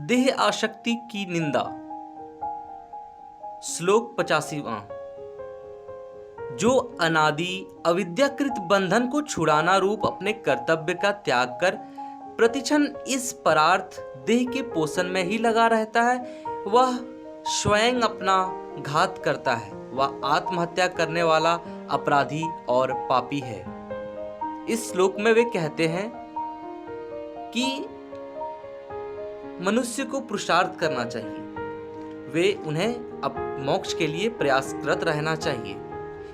देह आसक्ति की निंदा। श्लोक 85वां। जो अनादि अविद्याकृत बंधन को छुड़ाना रूप अपने कर्तव्य का त्याग कर प्रतिक्षण इस परार्थ देह के पोषण में ही लगा रहता है, वह स्वयं अपना घात करता है। वह आत्महत्या करने वाला अपराधी और पापी है। इस श्लोक में वे कहते हैं कि मनुष्य को पुरुषार्थ करना चाहिए, वे उन्हें मोक्ष के लिए प्रयासरत रहना चाहिए,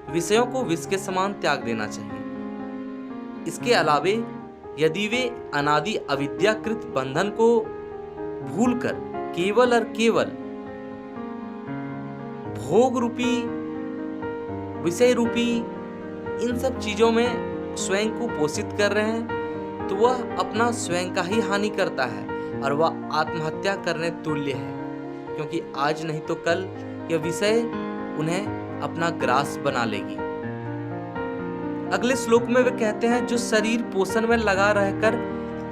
विषयों को विष के समान त्याग देना चाहिए। इसके अलावे यदि वे अनादि अविद्याकृत बंधन को भूलकर केवल और केवल भोग रूपी, विषय रूपी इन सब चीजों में स्वयं को पोषित कर रहे हैं, तो वह अपना स्वयं का ही हानि करता है और वह आत्महत्या करने तुल्य है, क्योंकि आज नहीं तो कल यह विषय उन्हें अपना ग्रास बना लेगी। अगले श्लोक में वे कहते हैं, जो शरीर पोषण में लगा रहकर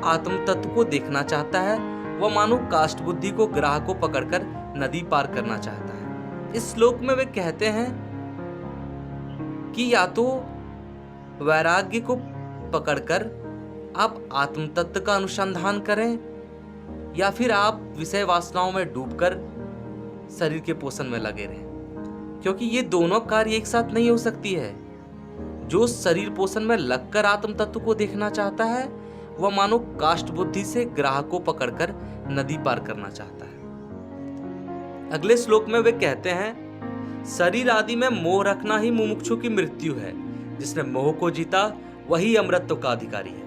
आत्म तत्व को देखना चाहता है, वह मानो काष्ठ बुद्धि को ग्राह को पकड़कर नदी पार करना चाहता है। इस श्लोक में वे कहते हैं कि या तो वैराग्य को पकड़कर आप आत्म तत्व का अनुसंधान करें, या फिर आप विषय वासनाओं में डूबकर शरीर के पोषण में लगे रहें, क्योंकि ये दोनों कार्य एक साथ नहीं हो सकती है। जो शरीर पोषण में लगकर आत्म तत्व को देखना चाहता है, वह मानो काष्ठ बुद्धि से ग्राह को पकड़कर नदी पार करना चाहता है। अगले श्लोक में वे कहते हैं, शरीर आदि में मोह रखना ही मुमुक्षु की मृत्यु है, जिसने मोह को जीता वही अमृतत्व का अधिकारी है।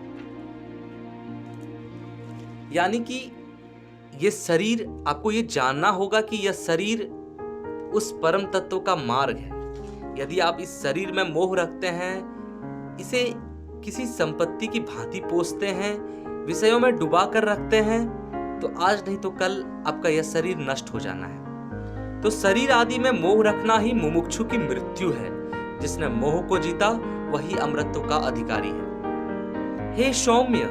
यानी कि ये शरीर, आपको ये जानना होगा कि यह शरीर उस परम तत्व का मार्ग है। यदि आप इस शरीर में मोह रखते हैं, इसे किसी संपत्ति की भांति पोसते हैं, विषयों में डुबा कर रखते हैं, तो आज नहीं तो कल आपका यह शरीर नष्ट हो जाना है। तो शरीर आदि में मोह रखना ही मुमुक्षु की मृत्यु है, जिसने मोह को जीता वही अमृतत्व का अधिकारी है। हे सौम्य,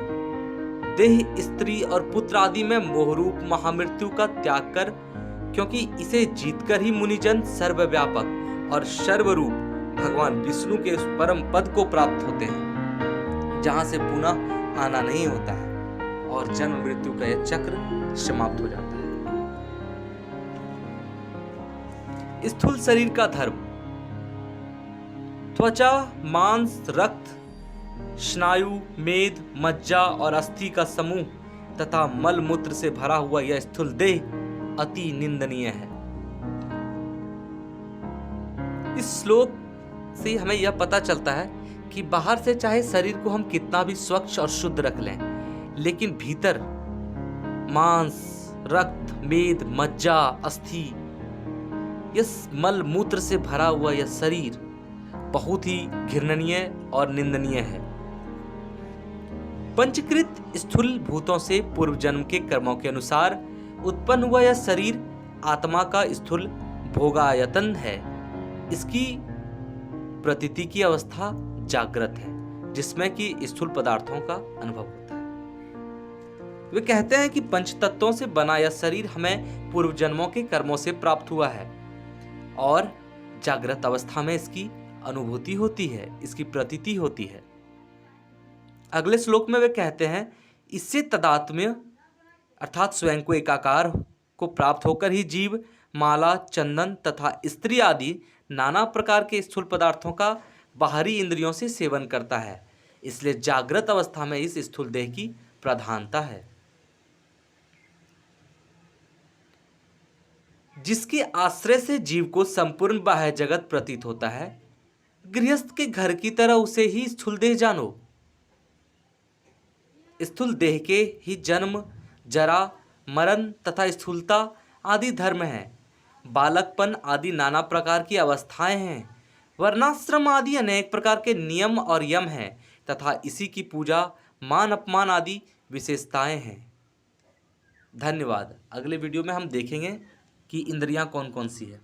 देह, स्त्री और पुत्र आदि में मोहरूप महामृत्यु का त्याग कर, क्योंकि इसे जीतकर ही मुनिजन सर्वव्यापक और सर्वरूप भगवान विष्णु के उस परम पद को प्राप्त होते हैं, जहां से पुनः आना नहीं होता है और जन्म मृत्यु का यह चक्र समाप्त हो जाता है। स्थूल शरीर का धर्म। त्वचा, मांस, रक्त, स्नायु, मेद, मज्जा और अस्थि का समूह तथा मल मूत्र से भरा हुआ यह स्थूल देह अति निंदनीय है। इस श्लोक से हमें यह पता चलता है कि बाहर से चाहे शरीर को हम कितना भी स्वच्छ और शुद्ध रख लें, लेकिन भीतर मांस, रक्त, मेद, मज्जा, अस्थि, यह मल मूत्र से भरा हुआ यह शरीर बहुत ही घृणनीय और निंदनीय है। पंचकृत स्थूल भूतों से पूर्व जन्म के कर्मों के अनुसार उत्पन्न हुआ यह शरीर आत्मा का स्थूल भोगायतन है। इसकी प्रतीति की अवस्था जागृत है, जिसमें कि स्थूल पदार्थों का अनुभव होता है। वे कहते हैं कि पंच तत्वों से बना यह शरीर हमें पूर्व जन्मों के कर्मों से प्राप्त हुआ है और जागृत अवस्था में इसकी अनुभूति होती है, इसकी प्रतीति होती है। अगले श्लोक में वे कहते हैं, इससे तदात्म्य अर्थात स्वयं को एकाकार को प्राप्त होकर ही जीव माला, चंदन तथा स्त्री आदि नाना प्रकार के स्थूल पदार्थों का बाहरी इंद्रियों से सेवन करता है। इसलिए जागृत अवस्था में इस स्थूल देह की प्रधानता है। जिसके आश्रय से जीव को संपूर्ण बाह्य जगत प्रतीत होता है, गृहस्थ के घर की तरह उसे ही स्थूल देह जानो। स्थूल देह के ही जन्म, जरा, मरण तथा स्थूलता आदि धर्म हैं। बालकपन आदि नाना प्रकार की अवस्थाएं हैं। वर्णाश्रम आदि अनेक प्रकार के नियम और यम हैं तथा इसी की पूजा, मान अपमान आदि विशेषताएं हैं। धन्यवाद। अगले वीडियो में हम देखेंगे कि इंद्रियां कौन कौन सी है।